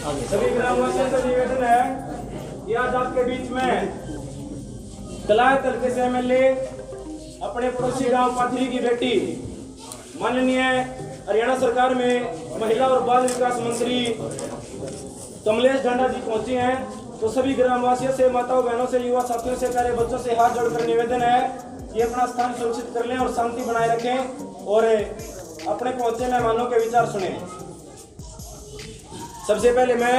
सभी ग्रामवासियों से निवेदन है कि आज आपके बीच में तलाय तलके से एमएलए अपने पड़ोसी गांव पाथरी की बेटी माननीय हरियाणा सरकार में महिला और बाल विकास मंत्री कमलेश ढांडा जी पहुंचे हैं। तो सभी ग्रामवासियों से, माताओं बहनों से, युवा साथियों से, कार्य बच्चों से हाथ जोड़कर निवेदन है कि अपना स्थान सुरक्षित कर लें और शांति बनाए रखें और अपने पहुंचे मेहमानों के विचार सुने। सबसे पहले मैं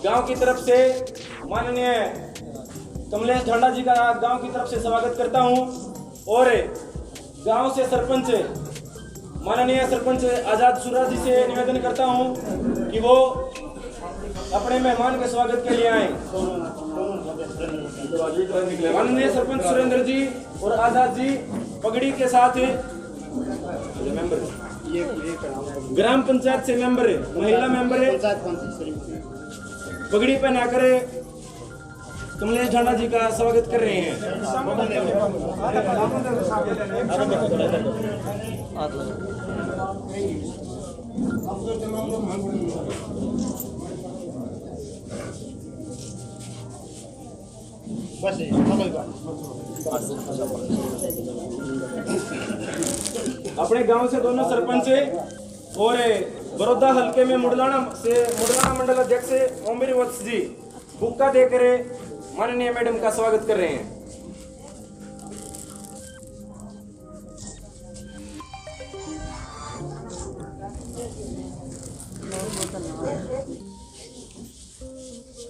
गांव की तरफ से माननीय कमलेश ढांडा जी का गांव की तरफ से स्वागत करता हूं और गांव से सरपंच माननीय सरपंच आजाद सुरा जी से निवेदन करता हूं कि वो अपने मेहमान के स्वागत के लिए आए। माननीय सरपंच सुरेंद्र जी और आजाद जी पगड़ी के साथ मेंबर ग्राम पंचायत से मेंबर महिला मेंबर पगड़ी पहनाकर कमलेश ढांडा जी का स्वागत कर रहे हैं। अपने गांव से दोनों सरपंच और बड़ौदा हल्के में मुडलाना मंडल अध्यक्ष ओमवीर वत्स जी बुक्का देकर माननीय मैडम का स्वागत कर रहे हैं।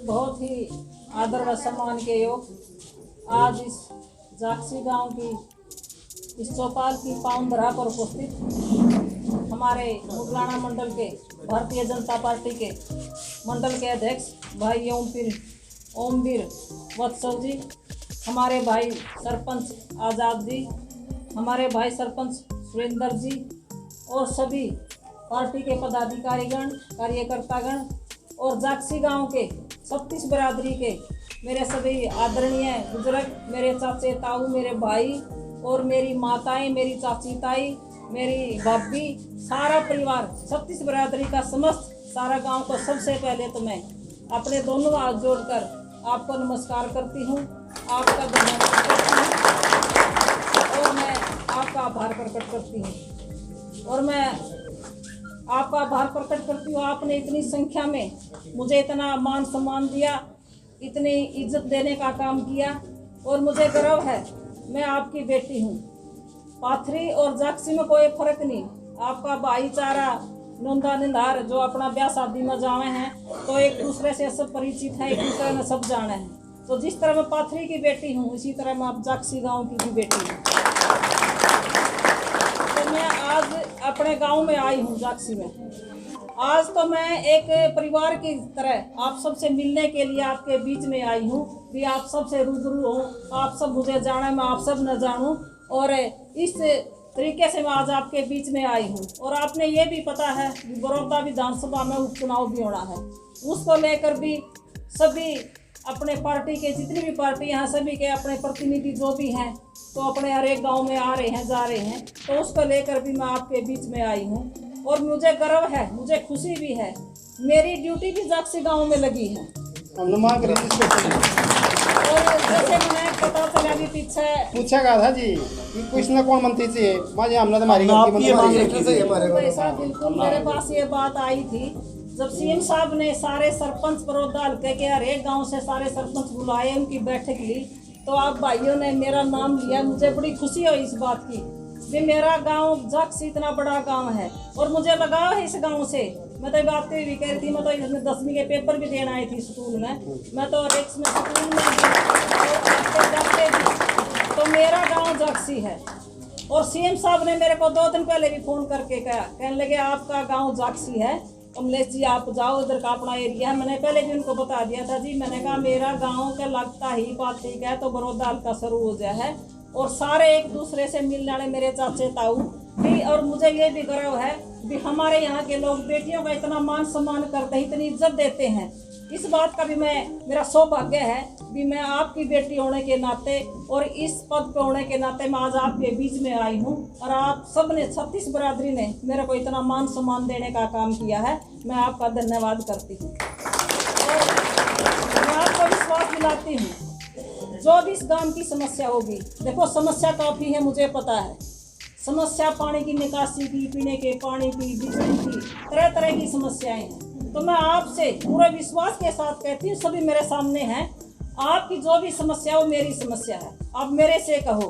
बहुत ही आदर व सम्मान के योग आज इस जाक्सी गांव की इस चौपाल की पावन धरा पर उपस्थित हमारे मुडलाना मंडल के भारतीय जनता पार्टी के मंडल के अध्यक्ष भाई ओमवीर वत्सल जी, हमारे भाई सरपंच आज़ाद जी, हमारे भाई सरपंच सुरेंद्र जी और सभी पार्टी के पदाधिकारीगण, कार्यकर्तागण और जाक्सी गांव के 36 बरादरी के मेरे सभी आदरणीय बुजुर्ग, मेरे चाचे ताऊ, मेरे भाई और मेरी माताएं, मेरी चाची ताई, मेरी भाभी, सारा परिवार 36 बरादरी का समस्त सारा गांव को सबसे पहले तो मैं अपने दोनों हाथ जोड़कर आपको नमस्कार करती हूँ, आपका धन्यवाद करती हूँ और मैं आपका आभार प्रकट करती हूँ और मैं आपका आभार प्रकट करती हूँ। आपने इतनी संख्या में मुझे इतना मान सम्मान दिया, इतनी इज्जत देने का काम किया और मुझे गर्व है मैं आपकी बेटी हूँ। पाथरी और जाक्सी में कोई फर्क नहीं, आपका भाईचारा नोंदा निंदार जो अपना ब्याह शादी में जावे हैं तो एक दूसरे से सब परिचित हैं, एक दूसरे में सब जाने हैं। तो जिस तरह मैं पाथरी की बेटी हूँ इसी तरह मैं आप जाक्सी गाँव की भी बेटी हूँ। तो मैं आज अपने गाँव में आई हूँ जाक्सी में। आज तो मैं एक परिवार की तरह आप सबसे मिलने के लिए आपके बीच में आई हूँ कि आप सबसे रूबरू हो, आप सब मुझे जाने मैं आप सब न जानूँ और इस तरीके से मैं आज आपके बीच में आई हूँ। और आपने ये भी पता है कि बड़ौदा विधानसभा में उपचुनाव भी होना है, उसको लेकर भी सभी अपने पार्टी के जितनी भी पार्टी हैं सभी के अपने प्रतिनिधि जो भी हैं तो अपने हर एक गाँव में आ रहे हैं, जा रहे हैं, तो उसको लेकर भी मैं आपके बीच में आई हूँ और मुझे गर्व है, मुझे खुशी भी है। मेरी ड्यूटी भी जाक्सी गांव में लगी है और जैसे मैंने पता चला भी पीछे पूछा गया था जी कि कुछ न कौन मंत्री से माजे हमला तुम्हारी बिल्कुल मेरे पास ये बात आई थी जब सीएम साहब ने सारे सरपंच बड़ौदा हल्के के हर एक गाँव से सारे सरपंच बुलाए, उनकी बैठक ली, तो आप भाइयों ने मेरा नाम लिया। मुझे बड़ी खुशी हुई इस बात की भी मेरा गांव जाक्सी इतना बड़ा गांव है और मुझे लगाव है इस गांव से। मैं तो बात भी कह रही थी, मैं तो 10वीं के पेपर भी देना आई थी स्कूल में, मैं तो रिक्स में स्कूल में तो मेरा गांव जाक्सी है। और सीएम साहब ने मेरे को 2 दिन पहले भी फ़ोन करके कहा, कहने लगे आपका गांव जाक्सी है, कमलेश जी आप जाओ, इधर का अपना एरिया है। मैंने पहले भी उनको बता दिया था जी, मैंने कहा मेरा गाँव का लगता ही बात ठीक है तो बड़ौदा हल्का शुरू हो गया है और सारे एक दूसरे से मिलने वाले मेरे चाचे ताऊ, भी, और मुझे ये भी गर्व है भी हमारे यहाँ के लोग बेटियों का इतना मान सम्मान करते हैं, इतनी इज्जत देते हैं। इस बात का भी मेरा सौभाग्य है भी मैं आपकी बेटी होने के नाते और इस पद पे होने के नाते मैं आज आपके बीच में आई हूँ, और आप सब ने 36 बरादरी ने मेरे को इतना मान सम्मान देने का काम किया है। मैं आपका धन्यवाद करती हूँ और मैं आपको विश्वास दिलाती हूँ जो भी इस गांव की समस्या होगी, देखो समस्या काफ़ी है, मुझे पता है। समस्या पानी की निकासी की, पीने के पानी की, बिजली की, तरह तरह की समस्याएं हैं। तो मैं आपसे पूरे विश्वास के साथ कहती हूँ, सभी मेरे सामने हैं, आपकी जो भी समस्या हो मेरी समस्या है, आप मेरे से कहो,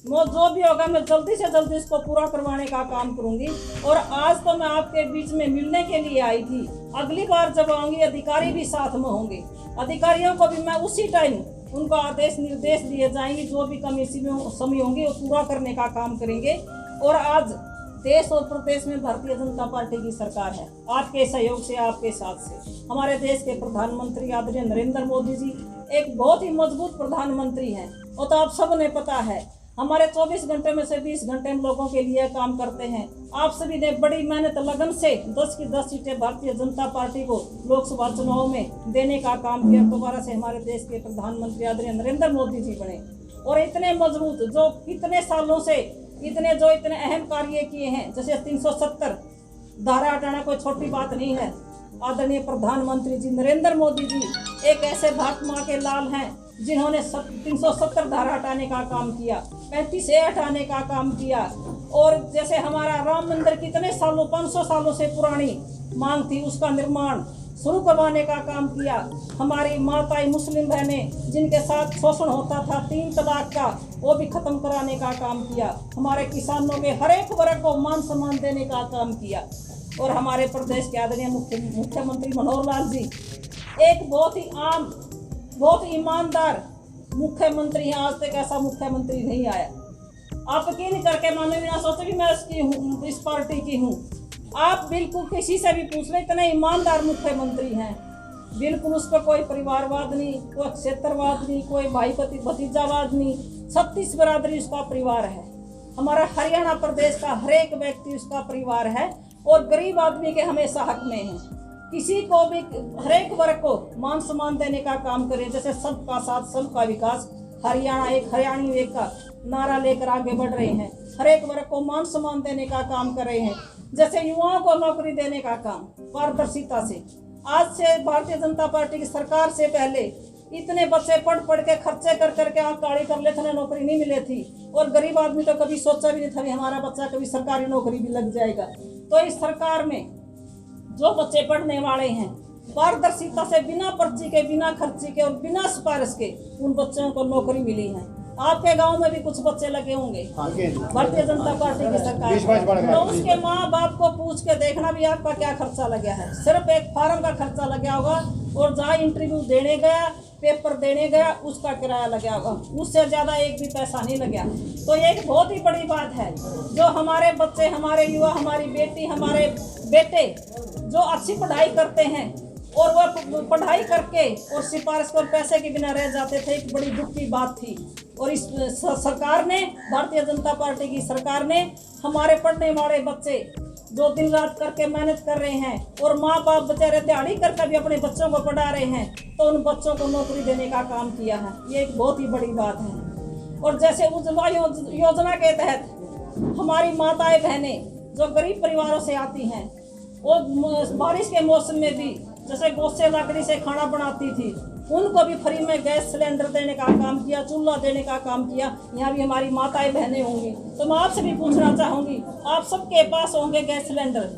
वो जो भी होगा मैं जल्दी से जल्दी इसको पूरा करवाने का काम करूंगी। और आज तो मैं आपके बीच में मिलने के लिए आई थी, अगली बार जब आऊँगी अधिकारी भी साथ में होंगे, अधिकारियों को भी मैं उसी टाइम उनको आदेश निर्देश दिए जाएंगे, जो भी कमी समय होंगी वो पूरा करने का काम करेंगे। और आज देश और प्रदेश में भारतीय जनता पार्टी की सरकार है, आपके सहयोग से, आपके साथ से। हमारे देश के प्रधानमंत्री आदरणीय नरेंद्र मोदी जी एक बहुत ही मजबूत प्रधानमंत्री हैं, वो तो आप सब ने पता है। हमारे 24 घंटे में से 20 घंटे हम लोगों के लिए काम करते हैं। आप सभी ने बड़ी मेहनत लगन से 10 की 10 सीटें भारतीय जनता पार्टी को लोकसभा चुनाव में देने का काम किया। दोबारा से हमारे देश के प्रधानमंत्री आदरणीय नरेंद्र मोदी जी बने, और इतने मजबूत जो इतने सालों से इतने अहम कार्य किए हैं, जैसे 370 धारा हटाना कोई छोटी बात नहीं है। आदरणीय प्रधानमंत्री जी नरेंद्र मोदी जी एक ऐसे भारत माँ के लाल हैं जिन्होंने 370 धारा हटाने का काम किया, 35A हटाने का काम किया। और जैसे हमारा राम मंदिर कितने सालों 500 सालों से पुरानी मांग थी, उसका निर्माण शुरू करवाने का काम किया। हमारी माताएं मुस्लिम बहनें जिनके साथ शोषण होता था 3 तलाक का, वो भी खत्म कराने का काम किया। हमारे किसानों के हर एक वर्ग को मान सम्मान देने का काम किया। और हमारे प्रदेश के आदरणीय मुख्यमंत्री मनोहर लाल जी एक बहुत ही आम, बहुत ईमानदार मुख्यमंत्री हैं। आज तक ऐसा मुख्यमंत्री नहीं आया। आप यकीन करके मानो बिना सोचे भी मैं इसकी हूँ, इस पार्टी की हूँ। आप बिल्कुल किसी से भी पूछ लें, इतने ईमानदार मुख्यमंत्री हैं। बिल्कुल उस पर कोई परिवारवाद नहीं, कोई क्षेत्रवाद नहीं, कोई भाई भतीजावाद नहीं। 36 बरादरी उसका परिवार है। हमारा हरियाणा प्रदेश का हर एक व्यक्ति उसका परिवार है, और गरीब आदमी के हमेशा हक में है। किसी को भी हर एक वर्ग को मान सम्मान देने का काम करें, जैसे सबका साथ सबका विकास। हरियाणा एक हरियाणी एक का नारा लेकर आगे बढ़ रहे हैं, हर एक वर्ग को मान सम्मान देने का काम कर रहे हैं। जैसे युवाओं को नौकरी देने का काम पारदर्शिता से। आज से भारतीय जनता पार्टी की सरकार से पहले इतने बच्चे पढ़ के खर्चे कर करके आँख काली कर लेते थे, नौकरी नहीं मिले थी। और गरीब आदमी तो कभी सोचा भी नहीं था कि हमारा बच्चा कभी सरकारी नौकरी भी लग जाएगा। तो इस सरकार में जो बच्चे पढ़ने वाले हैं, पारदर्शिता से बिना पर्ची के, बिना खर्ची के और बिना सिफारिश के उन बच्चों को नौकरी मिली है। आपके गांव में भी कुछ बच्चे लगे होंगे भारतीय जनता पार्टी की सरकार, तो उसके माँ बाप को पूछ के देखना भी आपका क्या खर्चा लगा है। सिर्फ एक फार्म का खर्चा लगा होगा, और जहाँ इंटरव्यू देने गया, पेपर देने गया, उसका किराया लगा होगा, उससे ज़्यादा एक भी पैसा नहीं लगा। तो ये एक बहुत ही बड़ी बात है। जो हमारे बच्चे, हमारे युवा, हमारी बेटी, हमारे बेटे जो अच्छी पढ़ाई करते हैं और वह पढ़ाई करके और सिफारिश और पैसे के बिना रह जाते थे, एक बड़ी दुख की बात थी। और इस सरकार ने, भारतीय जनता पार्टी की सरकार ने हमारे पढ़ने वाले बच्चे जो दिन रात करके मेहनत कर रहे हैं, और माँ बाप बेचारे दिहाड़ी करके भी अपने बच्चों को पढ़ा रहे हैं, तो उन बच्चों को नौकरी देने का काम किया है। ये एक बहुत ही बड़ी बात है। और जैसे उज्ज्वला योजना के तहत हमारी माताएं बहनें जो गरीब परिवारों से आती हैं, वो बारिश के मौसम में भी जैसे गोसे लकड़ी से खाना बनाती थी, उनको भी फ्री में गैस सिलेंडर देने का काम किया, चूल्हा देने का काम किया। यहाँ भी हमारी माताएं बहनें होंगी, तो मैं आपसे भी पूछना चाहूँगी, आप सबके पास होंगे गैस सिलेंडर?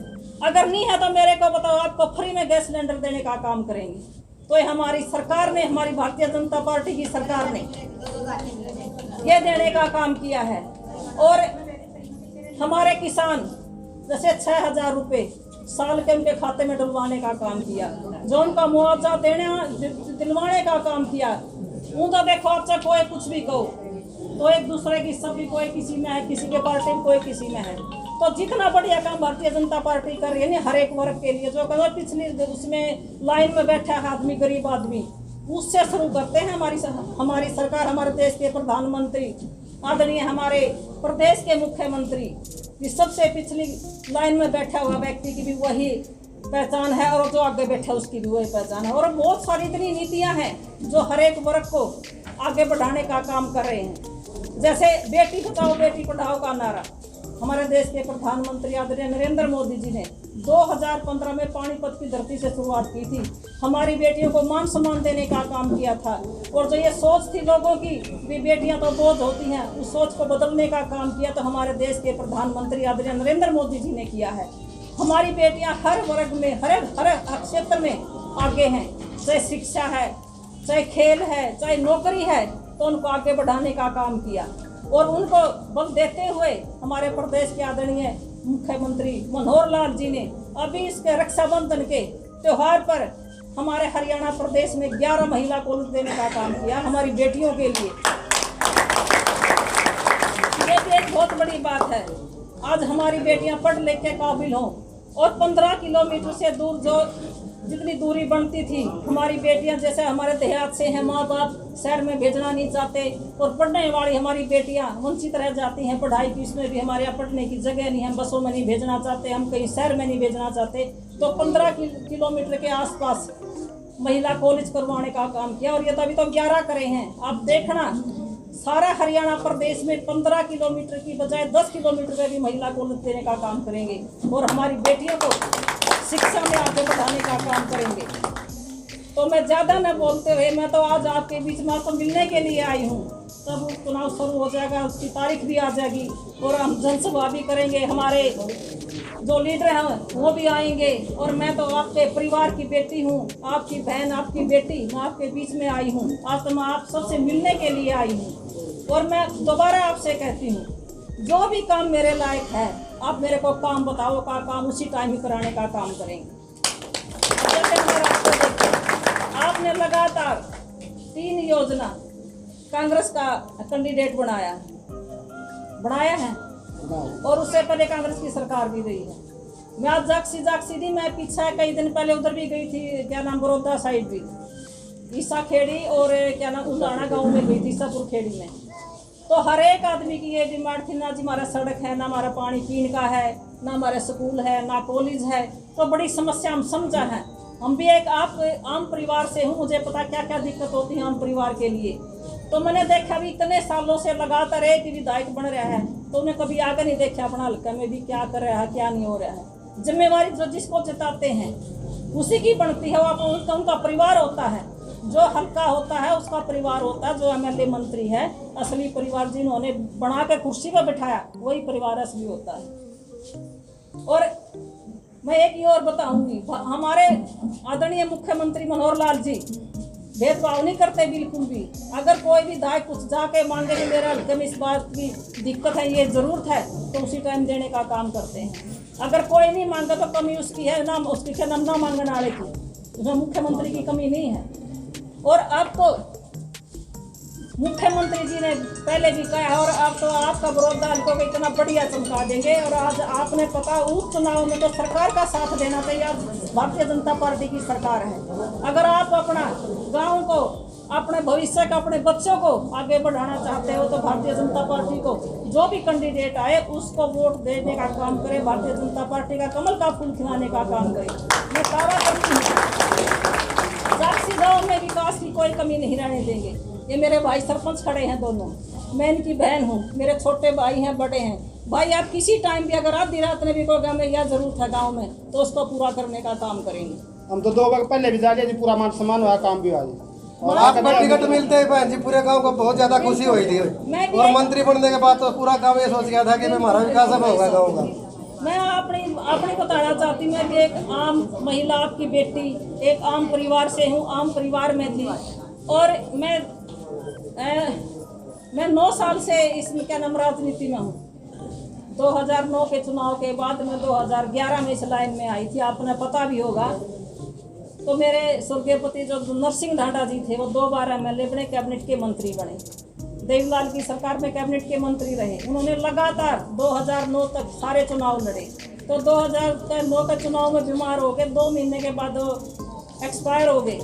अगर नहीं है तो मेरे को बताओ, आपको फ्री में गैस सिलेंडर देने का काम करेंगे। तो ये हमारी सरकार ने, हमारी भारतीय जनता पार्टी की सरकार ने ये देने का काम किया है। और हमारे किसान जैसे 6000 रुपये साल के उनके खाते में डलवाने का काम किया, जो उनका मुआवजा दिलवाने का काम किया। उनका देखो, आप चाहे कोई कुछ भी कहो, तो एक दूसरे की सभी, कोई किसी में है, किसी के पार्टी में, कोई किसी में है। तो जितना बढ़िया काम भारतीय जनता पार्टी कर रही है ना, हर एक वर्ग के लिए, जो कहो पिछली उसमें लाइन में बैठा है आदमी, गरीब आदमी, उससे शुरू करते हैं हमारी सरकार, हमारे देश के प्रधानमंत्री, आदरणीय हमारे प्रदेश के मुख्यमंत्री कि सबसे पिछली लाइन में बैठा हुआ व्यक्ति की भी वही पहचान है और जो आगे बैठा उसकी भी वही पहचान है। और बहुत सारी इतनी नीतियां हैं जो हर एक वर्ग को आगे बढ़ाने का काम कर रहे हैं। जैसे बेटी बचाओ बेटी पढ़ाओ का नारा हमारे देश के प्रधानमंत्री आदरणीय नरेंद्र मोदी जी ने 2015 में पानीपत की धरती से शुरुआत की थी। हमारी बेटियों को मान सम्मान देने का काम किया था। और जो ये सोच थी लोगों की भी बेटियां तो बोझ होती हैं, उस सोच को बदलने का काम किया तो हमारे देश के प्रधानमंत्री आदरणीय नरेंद्र मोदी जी ने किया है। हमारी बेटियां हर वर्ग में हर क्षेत्र में आगे हैं, चाहे शिक्षा है, चाहे खेल है, चाहे नौकरी है, तो उनको आगे बढ़ाने का काम किया। और उनको बल देते हुए हमारे प्रदेश के आदरणीय मुख्यमंत्री मनोहर लाल जी ने अभी इसके रक्षाबंधन के त्योहार पर हमारे हरियाणा प्रदेश में 11 महिला कॉलेज देने का काम किया हमारी बेटियों के लिए। ये भी एक बहुत बड़ी बात है। आज हमारी बेटियां पढ़ लिख के काबिल हों और 15 किलोमीटर से दूर जो जितनी दूरी बनती थी हमारी बेटियां, जैसे हमारे देहात से हैं, माँ बाप शहर में भेजना नहीं चाहते और पढ़ने वाली हमारी बेटियां वंचित रह जाती हैं पढ़ाई की। इसमें भी हमारे यहाँ पढ़ने की जगह नहीं है, हम बसों में नहीं भेजना चाहते, हम कहीं शहर में नहीं भेजना चाहते, तो 15 किलोमीटर के आसपास महिला कॉलेज करवाने का काम किया। और ये तो अभी तो 11 करे हैं। आप देखना सारा हरियाणा प्रदेश में 15 किलोमीटर की बजाय 10 किलोमीटर में भी महिला कॉलेज देने का काम करेंगे और हमारी बेटियों को शिक्षा में आगे बढ़ाने का काम करेंगे। तो मैं ज़्यादा न बोलते हुए मैं तो आज आपके बीच में आपको मिलने के लिए आई हूँ। तब चुनाव शुरू हो जाएगा, उसकी तारीख भी आ जाएगी और हम जनसभा भी करेंगे, हमारे जो लीडर हैं वो भी आएंगे। और मैं तो आपके परिवार की बेटी हूँ, आपकी बहन, आपकी बेटी, मैं आपके बीच में आई हूँ। आज तो मैं आप सबसे मिलने के लिए आई हूँ और मैं दोबारा आपसे कहती हूँ जो भी काम मेरे लायक है आप मेरे को काम बताओ का काम उसी टाइम ही कराने का काम करेंगे। आपने लगातार 3 योजना कांग्रेस का कैंडिडेट बनाया है और उससे पहले कांग्रेस की सरकार भी गई है। मैं आज जागसी थी, मैं पीछे कई दिन पहले उधर भी गई थी, क्या नाम, बड़ौदा साइड भी, ईसा खेड़ी और क्या नाम उदाना गाँव में गई थी, ईसापुर खेड़ी में। तो हर एक आदमी की ये डिमांड थी, ना जी हमारा सड़क है, ना हमारा पानी पीने का है, ना हमारे स्कूल है, ना कॉलेज है। तो बड़ी समस्या हम समझा है। हम भी एक आम परिवार से हूँ, मुझे पता क्या क्या दिक्कत होती है आम परिवार के लिए। तो मैंने देखा अभी इतने सालों से लगातार एक ही विधायक बन रहा है तो उन्हें कभी आगे नहीं देखा अपना हल्का में भी क्या कर रहा है क्या नहीं हो रहा है। जिम्मेवारी जो जिसको जताते हैं उसी की बनती है, वो उनका परिवार होता है। जो हल्का होता है उसका परिवार होता है, जो एमएलए मंत्री है असली परिवार जिन्होंने बना के कुर्सी पर बिठाया वही परिवार असली होता है। और मैं एक ही और बताऊंगी, हमारे आदरणीय मुख्यमंत्री मनोहर लाल जी भेदभाव नहीं करते बिल्कुल भी। अगर कोई भी दाय कुछ जाके मांगे कि मेरे हल्के में इस बात की दिक्कत है, ये ज़रूरत है, तो उसी टाइम देने का काम करते हैं। अगर कोई नहीं मांगा तो कमी उसकी है, ना उसकी क्या नाम ना मांगने वाले की, उसमें मुख्यमंत्री की कमी नहीं है। और अब तो मुख्यमंत्री जी ने पहले भी कहा और अब तो आपका बड़ौदा हल्कों को इतना बढ़िया चमका देंगे। और आज आपने पता उस चुनाव में तो सरकार का साथ देना चाहिए। आज भारतीय जनता पार्टी की सरकार है। अगर आप अपना गांव को, अपने भविष्य का, अपने बच्चों को आगे बढ़ाना चाहते हो तो भारतीय जनता पार्टी को जो भी कैंडिडेट आए उसको वोट देने का काम करें, भारतीय जनता पार्टी का कमल का फूल खिलाने का काम करें। ये दावा करती हूँ जागसी गाँव में विकास की कोई कमी नहीं रहने देंगे। ये मेरे भाई सरपंच खड़े हैं दोनों, मैं इनकी बहन हूँ, मेरे छोटे भाई हैं, बड़े हैं। भाई आप किसी टाइम भी अगर आधी रात में भी कोई हमें यह जरूरत है गांव में तो उसको पूरा करने का काम करेंगे। हम तो 2 बार पहले भी जाके जी पूरा मान सम्मान हुआ काम भी हुआ जी। और आपका टिकट मिलते ही बहन जी पूरे गांव को बहुत ज्यादा खुशी हुई थी। और मंत्री बनने के बाद तो पूरा गांव ये सोच गया था कि हमारा विकास अब होगा गाँव का। मैं अपनी बताना चाहती हूँ, मैं भी एक आम महिला, आपकी बेटी, एक आम परिवार से हूँ, आम परिवार में थी। और मैं 9 साल से इसमें क्या नाम राजनीति में हूँ। 2009 के चुनाव के बाद मैं 2011 में इस लाइन में आई थी, आपने पता भी होगा। तो मेरे स्वर्गीय पति जो नरसिंह ढांडा जी थे वो 2 बार एमएलए बने, कैबिनेट के मंत्री बने, देवीलाल की सरकार में कैबिनेट के मंत्री रहे। उन्होंने लगातार 2009 तक सारे चुनाव लड़े। तो 2009 के चुनाव में बीमार हो गए, 2 महीने के बाद एक्सपायर हो गए।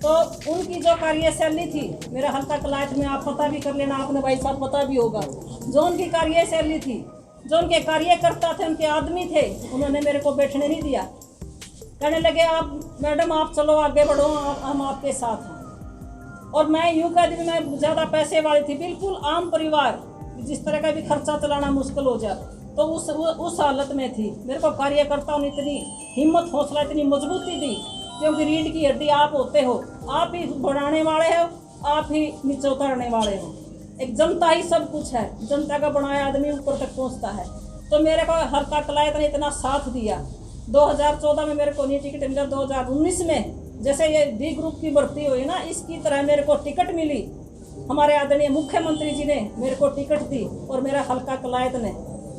तो उनकी जो कार्यशैली थी, मेरा हल्का कलायत में आप पता भी कर लेना, आपने भाई साहब पता भी होगा, जो उनकी कार्यशैली थी जो उनके कार्यकर्ता थे, उनके आदमी थे, उन्होंने मेरे को बैठने नहीं दिया। कहने लगे आप मैडम आप चलो आगे बढ़ो, हम आपके साथ हैं। और मैं यूँ कह दी मैं ज़्यादा पैसे वाली थी, बिल्कुल आम परिवार, जिस तरह का भी खर्चा चलाना मुश्किल हो जाए, तो उस हालत में थी। मेरे को कार्यकर्ताओं ने इतनी हिम्मत हौसला इतनी मजबूती दी, क्योंकि रीढ़ की हड्डी आप होते हो, आप ही बढ़ाने वाले हो, आप ही नीचे उतारने वाले हो। एक जनता ही सब कुछ है, जनता का बनाया आदमी ऊपर तक पहुंचता है। तो मेरे को हल्का कलायत ने इतना साथ दिया। 2014 में मेरे को नहीं टिकट मिला, 2019 में जैसे ये डी ग्रुप की भर्ती हुई ना, इसकी तरह मेरे को टिकट मिली। हमारे आदरणीय मुख्यमंत्री जी ने मेरे को टिकट दी और मेरा हल्का कलायत ने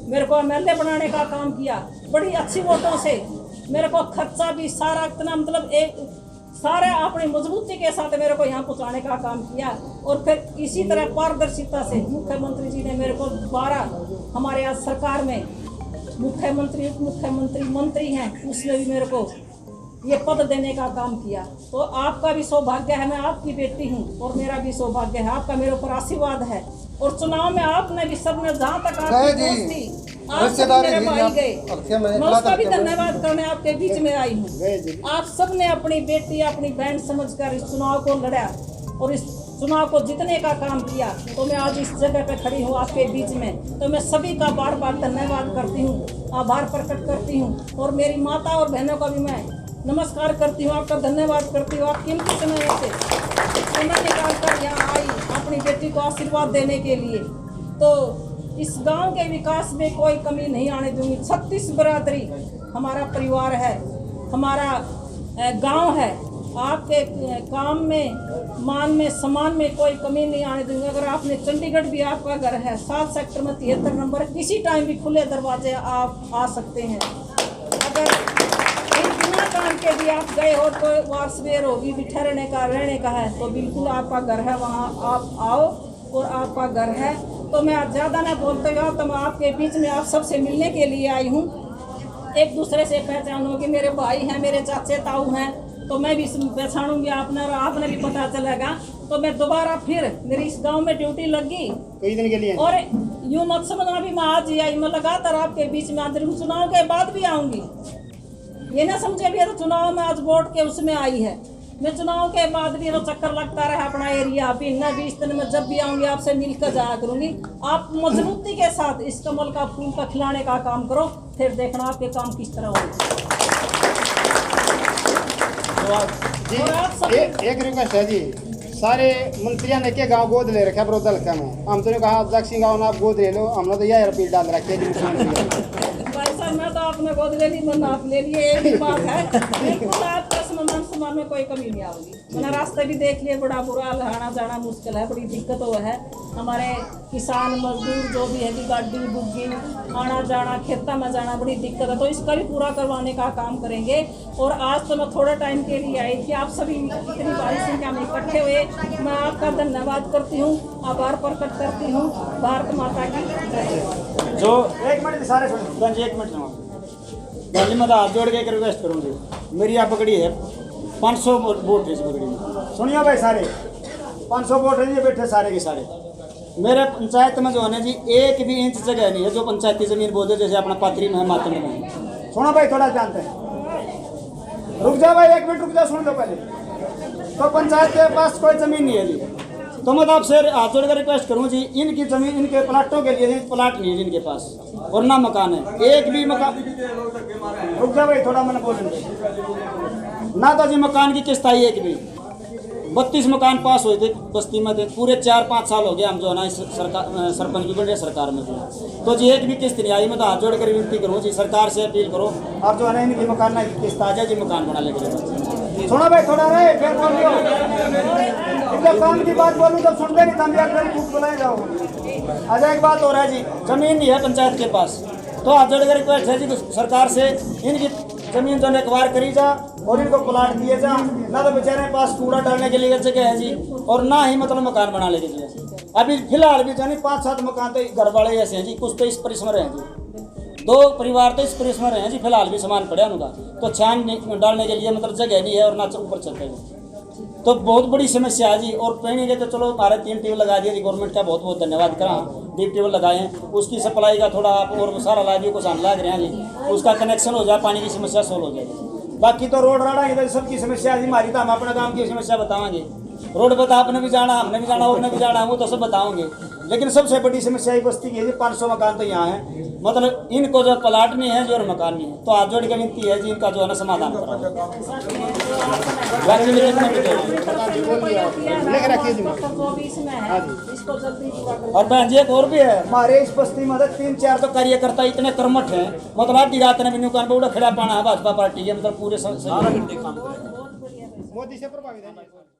मेरे को एमएलए बनाने का काम किया बड़ी अच्छी वोटों से। मेरे को खर्चा भी सारा इतना मतलब एक सारा अपनी मजबूती के साथ मेरे को यहाँ पहुँचाने का काम किया। और फिर इसी तरह पारदर्शिता से मुख्यमंत्री जी ने मेरे को दोबारा हमारे आज सरकार में मुख्यमंत्री उप मुख्यमंत्री मंत्री हैं, उसने भी मेरे को ये पद देने का काम किया। तो आपका भी सौभाग्य है, मैं आपकी बेटी हूँ और मेरा भी सौभाग्य है, आपका मेरे ऊपर आशीर्वाद है। और चुनाव में आपने भी सबने जहाँ तक आपकी पहुंच थी, आप सब मेरे भाई गए, मैं उसका भी धन्यवाद करने आपके बीच में आई हूँ। आप सबने अपनी बेटी अपनी बहन समझकर इस चुनाव को लड़ा और इस चुनाव को जीतने का काम किया। तो मैं आज इस जगह पे खड़ी हूँ आपके बीच में, तो मैं सभी का बार बार धन्यवाद करती हूँ, आभार प्रकट करती हूँ। और मेरी माता और बहनों का भी मैं नमस्कार करती हूँ, आपका धन्यवाद करती हूँ। आप कीमती समय से समय निकाल कर यहाँ आई अपनी बेटी को आशीर्वाद देने के लिए। तो इस गांव के विकास में कोई कमी नहीं आने दूंगी। 36 बरादरी हमारा परिवार है, हमारा गांव है। आपके काम में मान में सम्मान में कोई कमी नहीं आने दूंगी। अगर आपने चंडीगढ़ भी आपका घर है, 7 सेक्टर में 73 नंबर, किसी टाइम भी खुले दरवाजे आप आ सकते हैं। अगर बिना काम के भी आप गए हो तो वारसवेर होगी भी ठहरने का रहने का है, तो बिल्कुल आपका घर है, वहाँ आप आओ और आपका घर है। तो मैं ज़्यादा ना बोलते हुए तो मैं आपके बीच में आप सबसे मिलने के लिए आई हूँ। एक दूसरे से पहचानोगे, मेरे भाई हैं, मेरे चाचे ताऊ हैं, तो मैं भी पहचानूंगी आपने और आपने भी पता चलेगा। तो मैं दोबारा फिर मेरी इस गांव में ड्यूटी लगी कई दिन के लिए, और यूँ मत समझना भी मैं आज ही आई, मैं लगातार आपके बीच में आती हूँ, चुनाव के बाद भी आऊँगी। ये ना समझे भी तो चुनाव में आज वोट के उसमें आई है, मैं चुनाव के बाद भी तो चक्कर लगता रहा अपना एरिया भी न 20 दिन में जब भी आऊँगी आपसे मिलकर जाया करूँगी। आप मजबूती के साथ इस कमल का फूल का खिलाने का काम करो, फिर देखना आपके काम किस तरह होंगे। एक रिक्वेस्ट है जी, सारे मंत्रियों ने के गांव गोद ले रखा बरोदा हल्का में, हम तो ने कहा जाक्सी गांव आप गोद ले लो, हमने तो यह अपील डाल रखी है। भाई साहब मैं तो आपने गोद ले ली, मैंने आप ले लिए, एक ही बात है। बिल्कुल आपका सामान में कोई कमी नहीं आएगी। मैंने रास्ते भी देख लिए, बड़ा बुरा आना जाना मुश्किल है, बड़ी दिक्कत हो है। हमारे किसान मजदूर जो भी है कि गाड़ी बुग्गी आना जाना खेता में जाना बड़ी दिक्कत है, तो इसका भी पूरा करवाने का काम करेंगे। और आज तो मैं थोड़ा टाइम के लिए आई थी, आप सभी इतनी भारी संख्या में इकट्ठे हुए, मैं आपका धन्यवाद करती हूँ, आभार प्रकट करती हूँ। भारत माता की जय। जो एक मिनट सारे सुन जी, एक मिनट गांधी मैं हाथ जोड़ के एक रिक्वेस्ट करूँगी, मेरी आप पकड़ी है 500 वोट है इस पकड़ी में, सुनिए भाई सारे 500 वोट है ये बैठे सारे के सारे। मेरे पंचायत में जो है ना जी एक भी इंच जगह नहीं है जो पंचायती जमीन बोलते जैसे अपना पात्री में है मातम में। सुनो भाई थोड़ा जानते हैं, रुक जाओ भाई 1 मिनट रुक जाओ, सुन लो पहले। तो पंचायत के पास कोई जमीन नहीं है जी, तो मैं आपसे हाथ जोड़कर रिक्वेस्ट करूँ जी, इनकी जमीन इनके प्लाटों के लिए प्लाट नहीं है जिनके पास, और ना मकान है, एक भी मकान। रुक जाओ भाई थोड़ा मैंने बोलेंगे ना, तो जी मकान की किस्त आई एक भी। 32 मकान पास हुए थे बस्ती में थे, पूरे 4-5 साल हो गए हम जो है ना इस सरकार सरपंच की बन सरकार में थे, तो जी एक भी किस्त नहीं आई। मैं तो हाथ जोड़ कर विनती करूँ जी, सरकार से अपील करो आप जो है ना इनकी मकान ना किस्त आ जाए जी, मकान बना लेके। सुनो भाई थोड़ा रहे फिर बोलियो, जब काम की बात बोलूँ जब सुनते नहीं तब यार खूब बुलाए जाओ। आज एक बात हो रहा है जी, जमीन नहीं है पंचायत के पास, तो हाथ जोड़ कर रिक्वेस्ट है जी सरकार से इनकी जमीन जो एक्वायर करी जा और इनको प्लाट दिए जा, ना तो बेचारे के पास कूड़ा डालने के लिए जगह है जी, और ना ही मतलब मकान बना लेके जी। अभी फिलहाल भी जानी 5-7 मकान तो घर वाले ऐसे हैं जी, कुछ तो इस परिश्रम रहे हैं जी, 2 परिवार तो इस परिश्रम रहे हैं जी, फिलहाल भी सामान पड़े उनका, तो छान डालने के लिए मतलब जगह नहीं है और ना ऊपर चलते हैं, तो बहुत बड़ी समस्या है जी। और कहीं नहीं गए तो चलो हमारे 3 टीम लगा दिया जी, गवर्नमेंट का बहुत बहुत धन्यवाद करा, डीप टेबल लगाए हैं, उसकी सप्लाई का थोड़ा आप और सारा लाइव को जान लग रहे हैं जी, उसका कनेक्शन हो जाए, पानी की समस्या सोल्व हो जाएगी। बाकी तो रोड राड़ा इधर सबकी समस्या है हमारी, तो हम अपने काम की समस्या बताएंगे। रोड पर तो आपने भी जाना, हमने भी जाना, और ने भी जाना, वो तो सब बताओगे। लेकिन सबसे बड़ी समस्या ये बस्ती की है जी, 500 मकान तो यहाँ है, मतलब इनको जो प्लाट नहीं है, जो मकान नहीं है, तो हाथ जोड़ के विनती है जी, इनका जो है ना समाधान करो। और बहन जी एक और भी है, हमारे इस बस्ती में 3-4 तो कार्यकर्ता इतने कर्मठ हैं, मतलब आधी रात ने भी न्यू कान खड़ा पाना है भाजपा पार्टी के, मतलब पूरे मोदी से प्रभावित है।